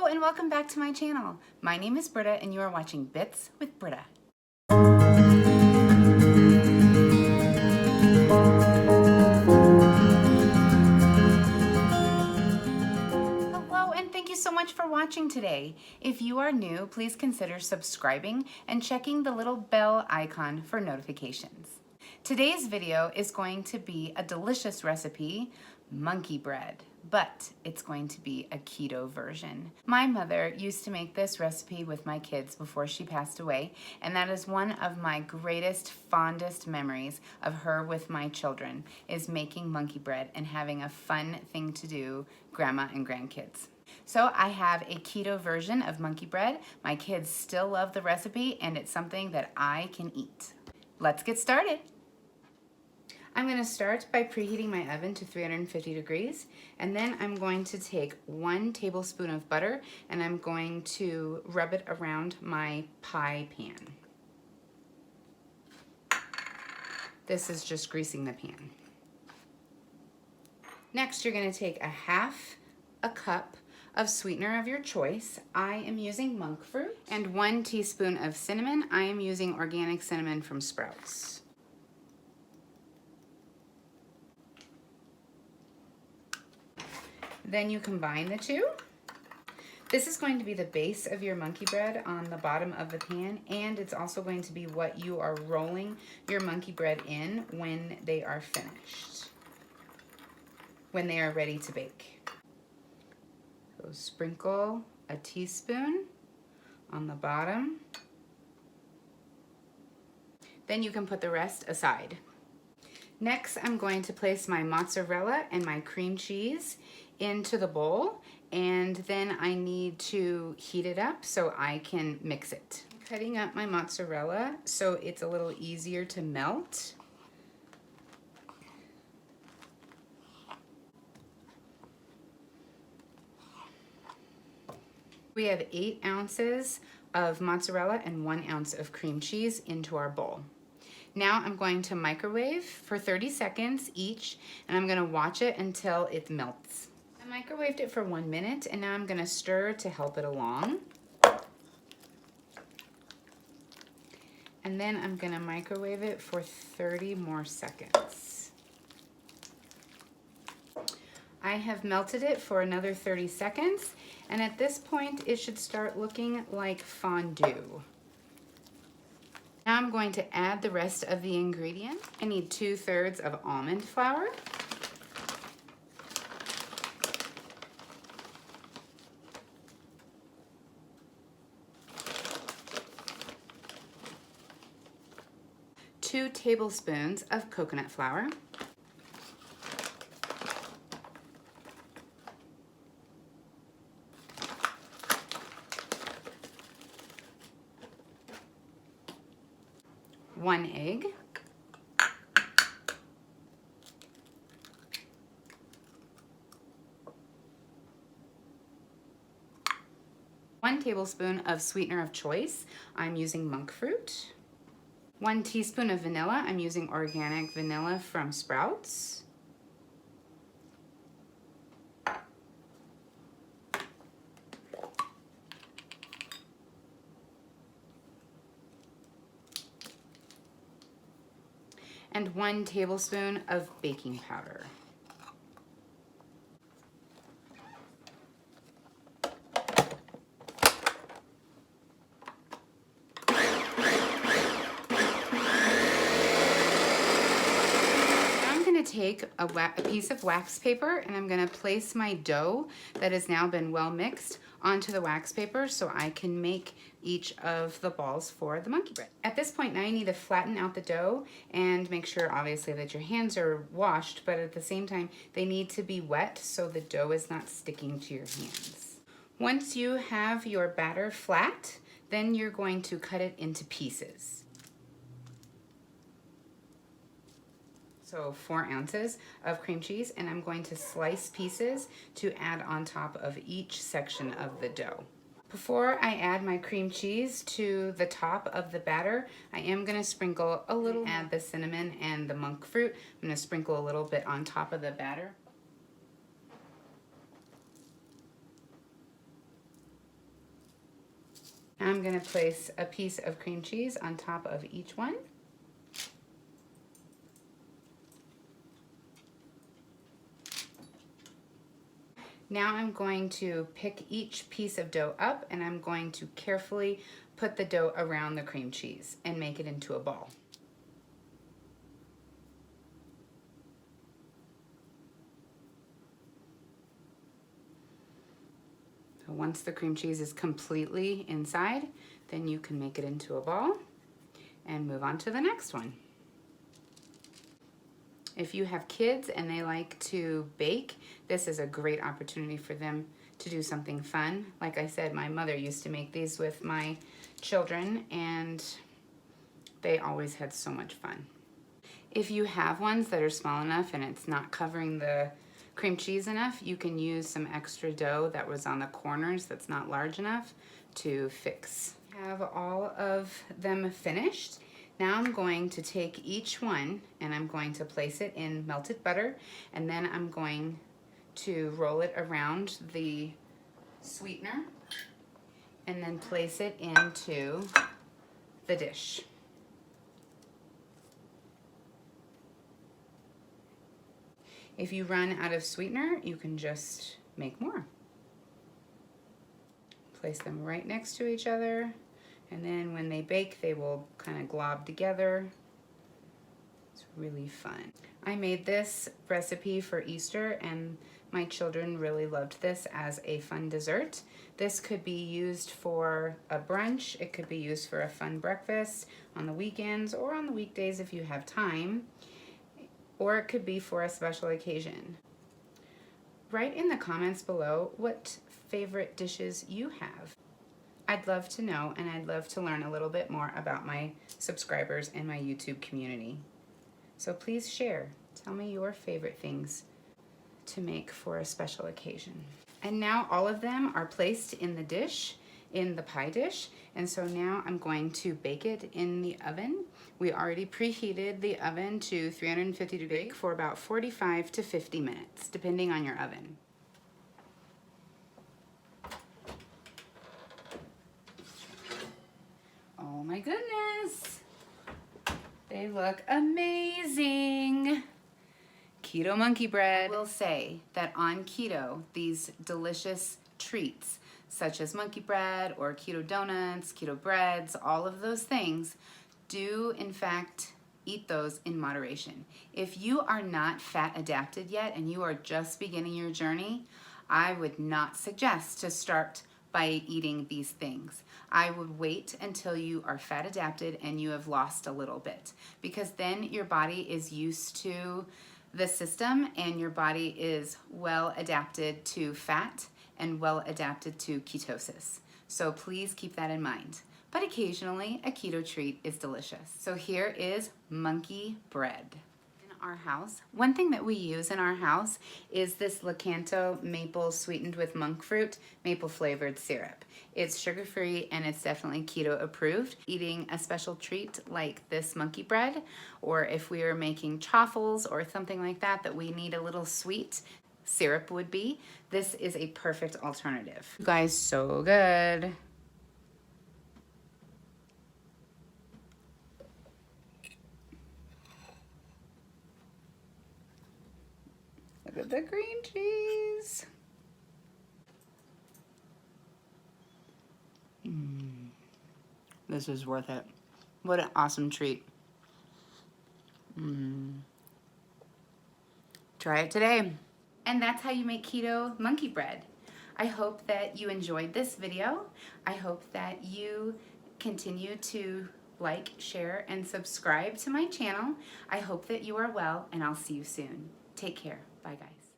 Hello and welcome back to my channel. My name is Britta and you are watching Bits with Britta. Hello and thank you so much for watching today. If you are new, please consider subscribing and checking the little bell icon for notifications. Today's video is going to be a delicious recipe, monkey bread, but it's going to be a keto version. My mother used to make this recipe with my kids before she passed away, and that is one of my greatest, fondest memories of her with my children, is making monkey bread and having a fun thing to do, grandma and grandkids. So I have a keto version of monkey bread. My kids still love the recipe, and it's something that I can eat. Let's get started. I'm going to start by preheating my oven to 350 degrees, and then I'm going to take 1 tablespoon of butter and I'm going to rub it around my pie pan. This is just greasing the pan. Next, you're going to take a cup of sweetener of your choice. I am using monk fruit, and 1 teaspoon of cinnamon. I am using organic cinnamon from Sprouts. Then you combine the two. This is going to be the base of your monkey bread on the bottom of the pan, and it's also going to be what you are rolling your monkey bread in when they are finished, when they are ready to bake. So sprinkle a teaspoon on the bottom. Then you can put the rest aside. Next, I'm going to place my mozzarella and my cream cheese into the bowl, and then I need to heat it up so I can mix it. I'm cutting up my mozzarella so it's a little easier to melt. We have 8 ounces of mozzarella and 1 ounce of cream cheese into our bowl. Now I'm going to microwave for 30 seconds each, and I'm going to watch it until it melts. I microwaved it for 1 minute, and now I'm going to stir to help it along. And then I'm going to microwave it for 30 more seconds. I have melted it for another 30 seconds, and at this point it should start looking like fondue. Now I'm going to add the rest of the ingredients. I need 2/3 of almond flour, two tablespoons of coconut flour, 1 egg, 1 tablespoon of sweetener of choice. I'm using monk fruit. 1 teaspoon of vanilla. I'm using organic vanilla from Sprouts. And 1 tablespoon of baking powder. Take a piece of wax paper, and I'm going to place my dough that has now been well mixed onto the wax paper so I can make each of the balls for the monkey bread. At this point now you need to flatten out the dough and make sure obviously that your hands are washed, but at the same time they need to be wet so the dough is not sticking to your hands. Once you have your batter flat, then you're going to cut it into pieces. So 4 ounces of cream cheese, and I'm going to slice pieces to add on top of each section of the dough. Before I add my cream cheese to the top of the batter, I am going to sprinkle a little, add the cinnamon and the monk fruit. I'm going to sprinkle a little bit on top of the batter. Now I'm going to place a piece of cream cheese on top of each one. Now I'm going to pick each piece of dough up and I'm going to carefully put the dough around the cream cheese and make it into a ball. So once the cream cheese is completely inside, then you can make it into a ball and move on to the next one. If you have kids and they like to bake, this is a great opportunity for them to do something fun. Like I said, my mother used to make these with my children and they always had so much fun. If you have ones that are small enough and it's not covering the cream cheese enough, you can use some extra dough that was on the corners that's not large enough to fix. Have all of them finished. Now I'm going to take each one and I'm going to place it in melted butter, and then I'm going to roll it around the sweetener and then place it into the dish. If you run out of sweetener, you can just make more. Place them right next to each other. And then when they bake, they will kind of glob together. It's really fun. I made this recipe for Easter and my children really loved this as a fun dessert. This could be used for a brunch. It could be used for a fun breakfast on the weekends or on the weekdays if you have time. Or it could be for a special occasion. Write in the comments below what favorite dishes you have. I'd love to know, and I'd love to learn a little bit more about my subscribers and my YouTube community. So please share. Tell me your favorite things to make for a special occasion. And now all of them are placed in the dish, in the pie dish, and so now I'm going to bake it in the oven. We already preheated the oven to 350 degrees for about 45 to 50 minutes, depending on your oven. Oh my goodness, they look amazing. Keto monkey bread. I will say that on keto, these delicious treats, such as monkey bread or keto donuts, keto breads, all of those things, do in fact eat those in moderation. If you are not fat adapted yet and you are just beginning your journey, I would not suggest to start by eating these things. I would wait until you are fat adapted and you have lost a little bit, because then your body is used to the system and your body is well adapted to fat and well adapted to ketosis. So please keep that in mind. But occasionally a keto treat is delicious. So here is monkey bread. Our house. One thing that we use in our house is this Lakanto maple sweetened with monk fruit, maple flavored syrup. It's sugar-free and it's definitely keto approved. Eating a special treat like this monkey bread, or if we are making chaffles or something like that that we need a little sweet, syrup would be, this is a perfect alternative. You guys, so good. Look at the green cheese. This is worth it. What an awesome treat. Try it today. And that's how you make keto monkey bread. I hope that you enjoyed this video. I hope that you continue to like, share, and subscribe to my channel. I hope that you are well, and I'll see you soon. Take care. Bye, guys.